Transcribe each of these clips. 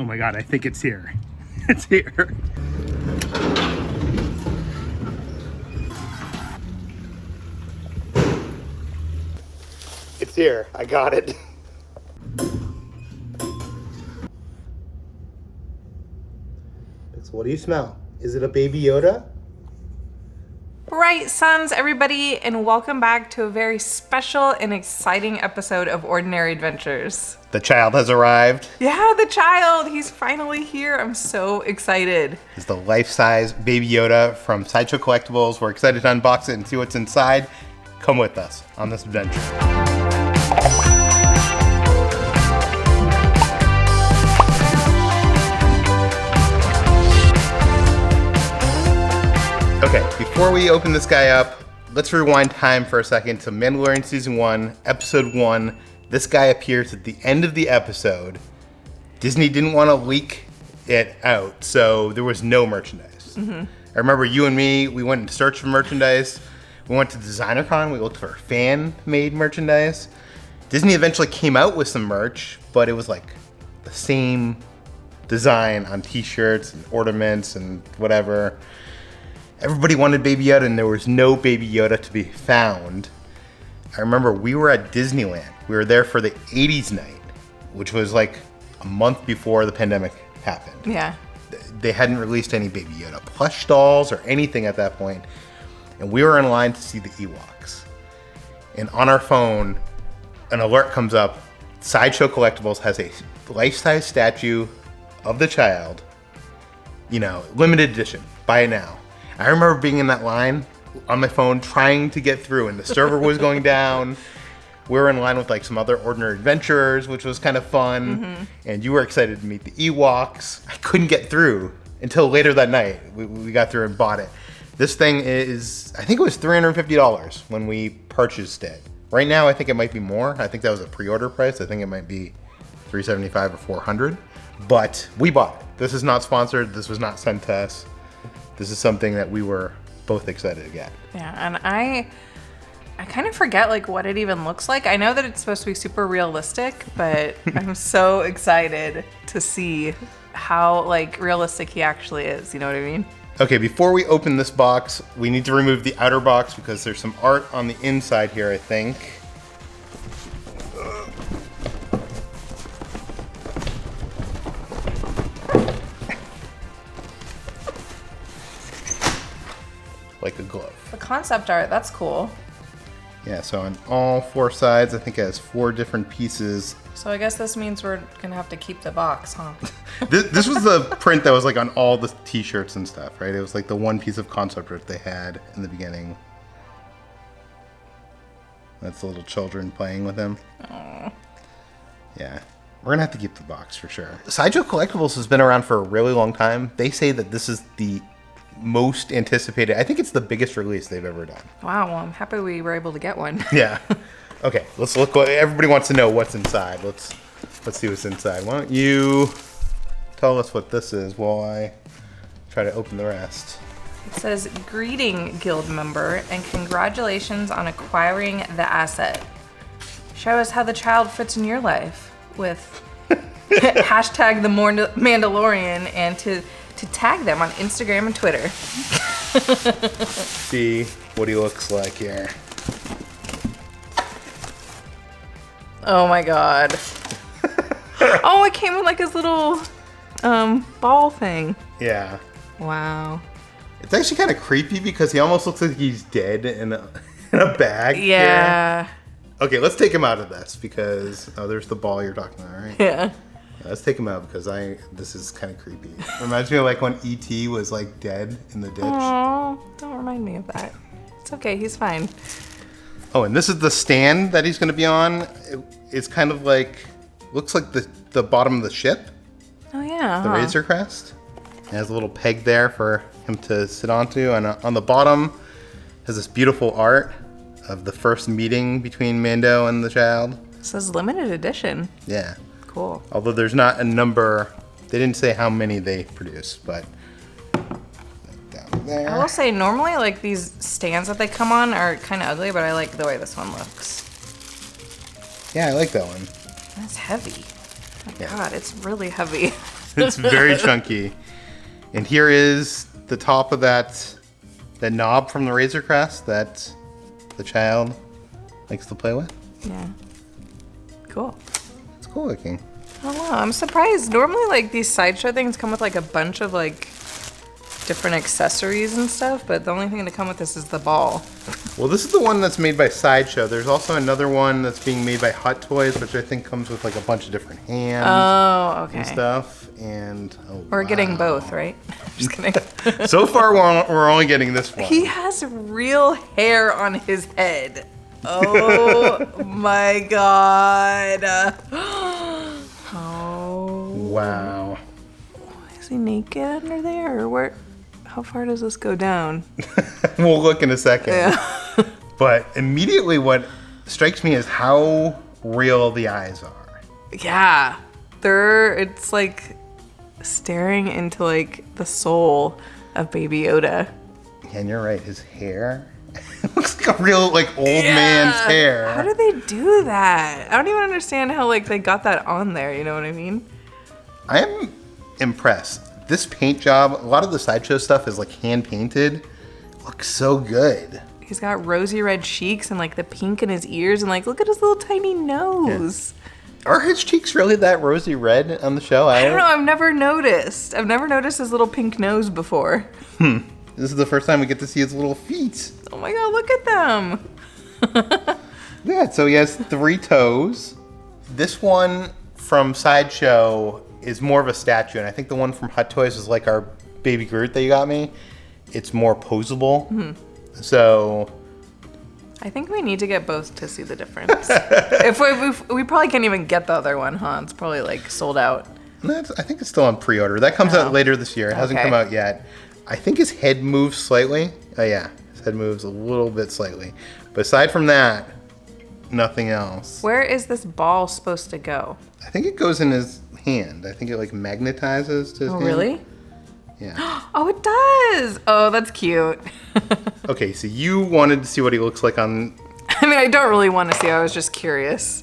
Oh my God, I think it's here. It's here. It's here. I got it. So what do you smell? Is it a Baby Yoda? Right, sons, everybody, and welcome back to a very special and exciting episode of Ordinary Adventures. The child has arrived. Yeah, the child. He's finally here. I'm so excited. It's the Life-Size Baby Yoda from Sideshow Collectibles. We're excited to unbox it and see what's inside. Come with us on this adventure. Okay, before we open this guy up, let's rewind time for a second to Mandalorian Season 1, Episode 1. This guy appears at the end of the episode. Disney didn't want to leak it out, so there was no merchandise. I remember you and me, we went in search for merchandise. We went to DesignerCon, we looked for fan-made merchandise. Disney eventually came out with some merch, but it was like the same design on t-shirts and ornaments and whatever. Everybody wanted Baby Yoda, and there was no Baby Yoda to be found. I remember we were at Disneyland. We were there for the 80s night, which was like a month before the pandemic happened. Yeah. They hadn't released any Baby Yoda plush dolls or anything at that point. And we were in line to see the Ewoks. And on our phone, an alert comes up. Sideshow Collectibles has a life-size statue of the child. You know, limited edition. Buy it now. I remember being in that line on my phone trying to get through, and the server was going down. We were in line with like some other Ordinary Adventurers, which was kind of fun. And you were excited to meet the Ewoks. I couldn't get through until later that night. We got through and bought it. This thing is, I think it was $350 when we purchased it. Right now, I think it might be more. I think that was a pre-order price. I think it might be $375 or $400. But we bought it. This is not sponsored. This was not sent to us. This is something that we were both excited to get. Yeah, and I kind of forget like what it even looks like. I know that it's supposed to be super realistic, but I'm so excited to see how like realistic he actually is. You know what I mean? Okay, before we open this box, we need to remove the outer box because there's some art on the inside here, I think. Like a glove. The concept art, that's cool. Yeah, so on all four sides, I think it has 4 different pieces. So I guess this means we're gonna have to keep the box, huh? This was the print that was like on all the t-shirts and stuff, right? It was like the one piece of concept art they had in the beginning. That's the little children playing with him. Aww. Yeah, we're gonna have to keep the box for sure. Sideshow Collectibles has been around for a really long time. They say that this is the most anticipated. I think it's the biggest release they've ever done. Wow, well, I'm happy we were able to get one. Yeah. Okay, let's look. Everybody wants to know what's inside. Let's see what's inside. Why don't you tell us what this is while I try to open the rest. It says, "Greeting guild member and congratulations on acquiring the asset. Show us how the child fits in your life with hashtag the Mandalorian and to tag them on Instagram and Twitter." See what he looks like here. Oh my god. Oh, it came with like his little ball thing. Yeah. Wow. It's actually kind of creepy because he almost looks like he's dead in a bag. Yeah. Here. Okay, let's take him out of this because there's the ball you're talking about, right? Yeah. Let's take him out because this is kind of creepy. Reminds me of like when E.T. was like dead in the ditch. Oh, don't remind me of that. It's okay, he's fine. Oh, and this is the stand that he's going to be on. It's kind of like, looks like the bottom of the ship. Oh yeah. The Razor Crest. It has a little peg there for him to sit onto. And on the bottom has this beautiful art of the first meeting between Mando and the child. It says limited edition. Yeah. Cool. Although there's not a number, they didn't say how many they produced, but down there. I will say normally like these stands that they come on are kind of ugly, but I like the way this one looks. Yeah, I like that one. That's heavy. Oh my Yeah. God, it's really heavy. It's very chunky. And here is the top of that knob from the Razor Crest that the child likes to play with. Yeah. Cool. It's cool looking. Oh wow, I'm surprised. Normally like these Sideshow things come with like a bunch of like different accessories and stuff, but the only thing to come with this is the ball. Well, this is the one that's made by Sideshow. There's also another one that's being made by Hot Toys, which I think comes with like a bunch of different hands and stuff. And we're getting both, right? Just kidding. So far, we're only getting this one. He has real hair on his head. Oh my god. Oh. Wow. Is he naked under there, or where? How far does this go down? We'll look in a second. Yeah. But immediately what strikes me is how real the eyes are. Yeah. It's like staring into like the soul of Baby Yoda. And you're right, his hair looks like a real like old man's hair. How do they do that? I don't even understand how like they got that on there, you know what I mean? I am impressed. This paint job, a lot of the Sideshow stuff is like hand painted. Looks so good. He's got rosy red cheeks and like the pink in his ears and like look at his little tiny nose. Yeah. Are his cheeks really that rosy red on the show? I don't know, I've never noticed. I've never noticed his little pink nose before. This is the first time we get to see his little feet. Oh my god, look at them. Yeah, so he has 3 toes. This one from Sideshow is more of a statue, and I think the one from Hot Toys is like our Baby Groot that you got me. It's more posable. So I think we need to get both to see the difference. if we probably can't even get the other one, huh? It's probably like sold out. I think it's still on pre-order. That comes out later this year. It hasn't come out yet. I think his head moves slightly. Oh yeah, his head moves a little bit slightly. But aside from that, nothing else. Where is this ball supposed to go? I think it goes in his hand. I think it like magnetizes to his hand. Oh really? Yeah. Oh, it does. Oh, that's cute. Okay, so you wanted to see what he looks like on... I mean, I don't really want to see. I was just curious.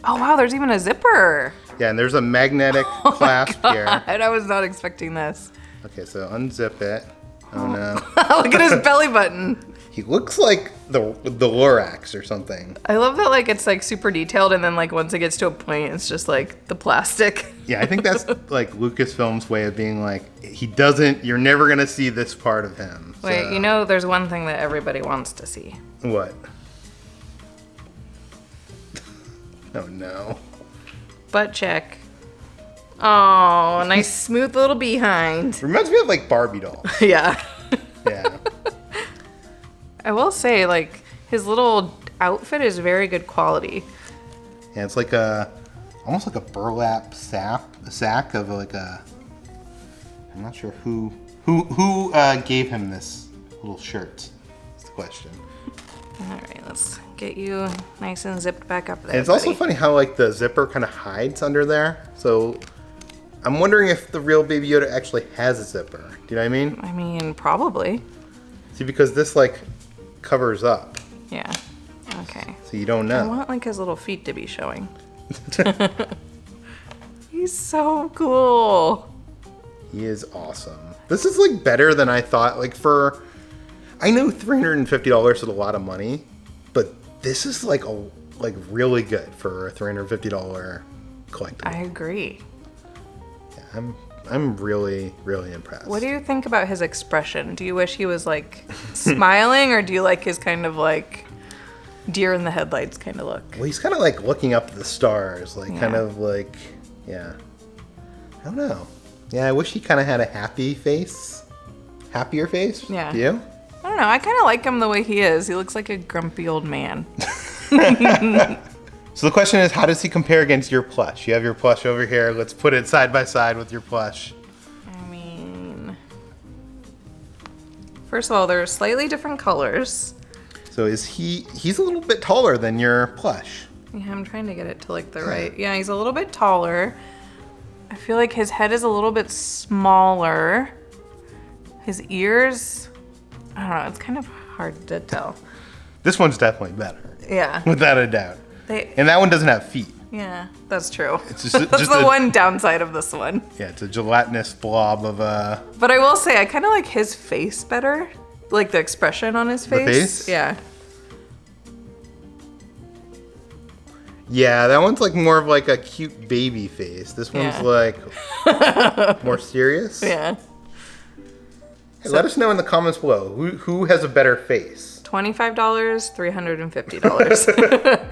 Oh, wow, there's even a zipper. Yeah, and there's a magnetic clasp here. I was not expecting this. Okay, so unzip it. Oh, no. Look at his belly button. He looks like the Lorax or something. I love that like it's like super detailed and then like once it gets to a point, it's just like the plastic. Yeah, I think that's like Lucasfilm's way of being like, you're never going to see this part of him. Wait, so. you know, there's one thing that everybody wants to see. What? Oh no. Butt check. Oh, nice smooth little behind. Reminds me of like Barbie dolls. Yeah. Yeah. I will say, like, his little outfit is very good quality. Yeah, it's like almost like a burlap sack of like a, I'm not sure who gave him this little shirt. That's the question. All right, let's get you nice and zipped back up there. And it's also funny how like the zipper kind of hides under there. So I'm wondering if the real Baby Yoda actually has a zipper. Do you know what I mean? I mean, probably. See, because this like covers up. Yeah. Okay. So you don't I know. want like his little feet to be showing. He's so cool. He is awesome. This is like better than I thought. Like I know $350 is a lot of money, but this is like really good for a $350 collectible. I agree. Yeah, I'm really, really impressed. What do you think about his expression? Do you wish he was like smiling, or do you like his kind of like deer in the headlights kind of look? Well, he's kind of like looking up at the stars, like kind of like, yeah. I don't know. Yeah, I wish he kind of had a happier face. Yeah. Do you? I don't know. I kind of like him the way he is. He looks like a grumpy old man. So the question is, how does he compare against your plush? You have your plush over here. Let's put it side by side with your plush. I mean, first of all, they're slightly different colors. So he's a little bit taller than your plush. Yeah, I'm trying to get it to like the right. Yeah, he's a little bit taller. I feel like his head is a little bit smaller. His ears, I don't know, it's kind of hard to tell. This one's definitely better. Yeah. Without a doubt. And that one doesn't have feet. Yeah, that's true. It's just, that's just the one downside of this one. Yeah, it's a gelatinous blob of But I will say, I kind of like his face better. Like the expression on his face. The face? Yeah. Yeah, that one's like more of like a cute baby face. This one's like more serious. Yeah. Hey, let us know in the comments below who has a better face. $25, $350.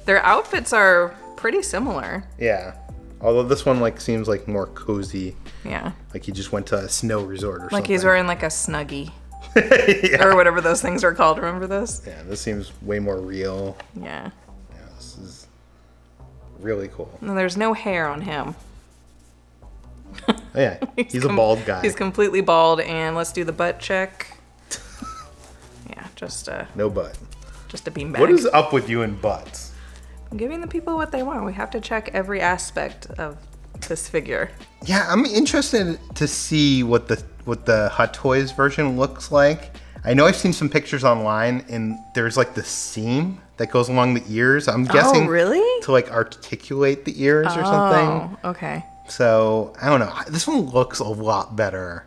Their outfits are pretty similar. Yeah. Although this one like seems like more cozy. Yeah. Like he just went to a snow resort or something. Like he's wearing like a Snuggie. Yeah. Or whatever those things are called. Remember those? Yeah, this seems way more real. Yeah. Yeah, this is really cool. And there's no hair on him. Oh, yeah, he's a bald guy. He's completely bald, and let's do the butt check. Yeah, just no butt. Just a beanbag. What is up with you and butts? I'm giving the people what they want. We have to check every aspect of this figure. Yeah, I'm interested to see what the Hot Toys version looks like. I know I've seen some pictures online, and there's like the seam that goes along the ears. I'm guessing really? To like articulate the ears or something. Oh, okay. So I don't know. This one looks a lot better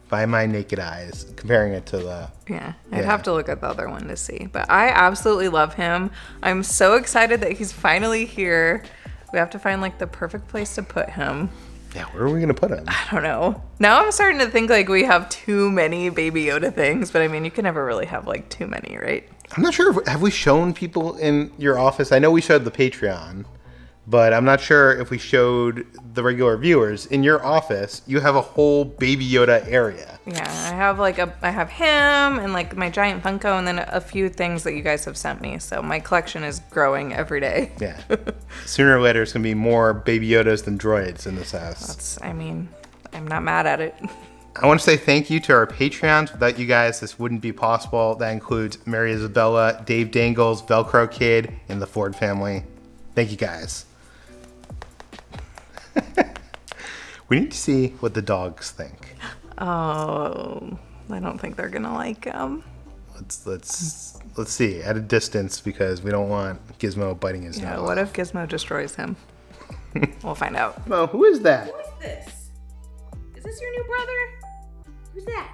by my naked eyes, comparing it to the. Yeah, I'd have to look at the other one to see. But I absolutely love him. I'm so excited that he's finally here. We have to find like the perfect place to put him. Yeah, where are we gonna put him? I don't know. Now I'm starting to think like we have too many Baby Yoda things, but I mean, you can never really have like too many, right? I'm not sure. Have we shown people in your office? I know we showed the Patreon, but I'm not sure if we showed the regular viewers. In your office, you have a whole Baby Yoda area. Yeah, I have him and like my giant Funko and then a few things that you guys have sent me. So my collection is growing every day. Yeah. Sooner or later, it's gonna be more Baby Yodas than droids in this house. I'm not mad at it. I want to say thank you to our Patreons. Without you guys, this wouldn't be possible. That includes Mary Isabella, Dave Dangles, Velcro Kid, and the Ford family. Thank you guys. We need to see what the dogs think. Oh, I don't think they're gonna like him. Let's see at a distance because we don't want Gizmo biting his nose. Yeah, what if Gizmo destroys him? We'll find out. Oh, who is that? Who is this? Is this your new brother? Who's that?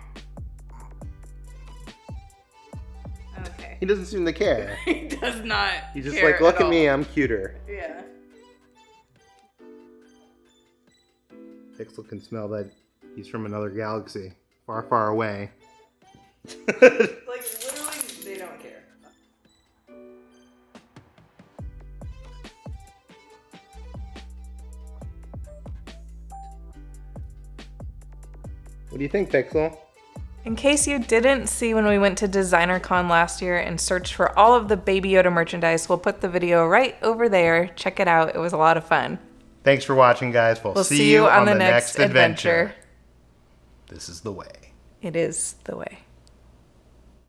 Okay. He doesn't seem to care. He does not. He's just care like, look at all. me, I'm cuter. Yeah. Pixel can smell that he's from another galaxy, far, far away. Like literally, they don't care. What do you think, Pixel? In case you didn't see when we went to DesignerCon last year and searched for all of the Baby Yoda merchandise, we'll put the video right over there. Check it out. It was a lot of fun. Thanks for watching, guys. We'll see you on the next adventure. This is the way. It is the way.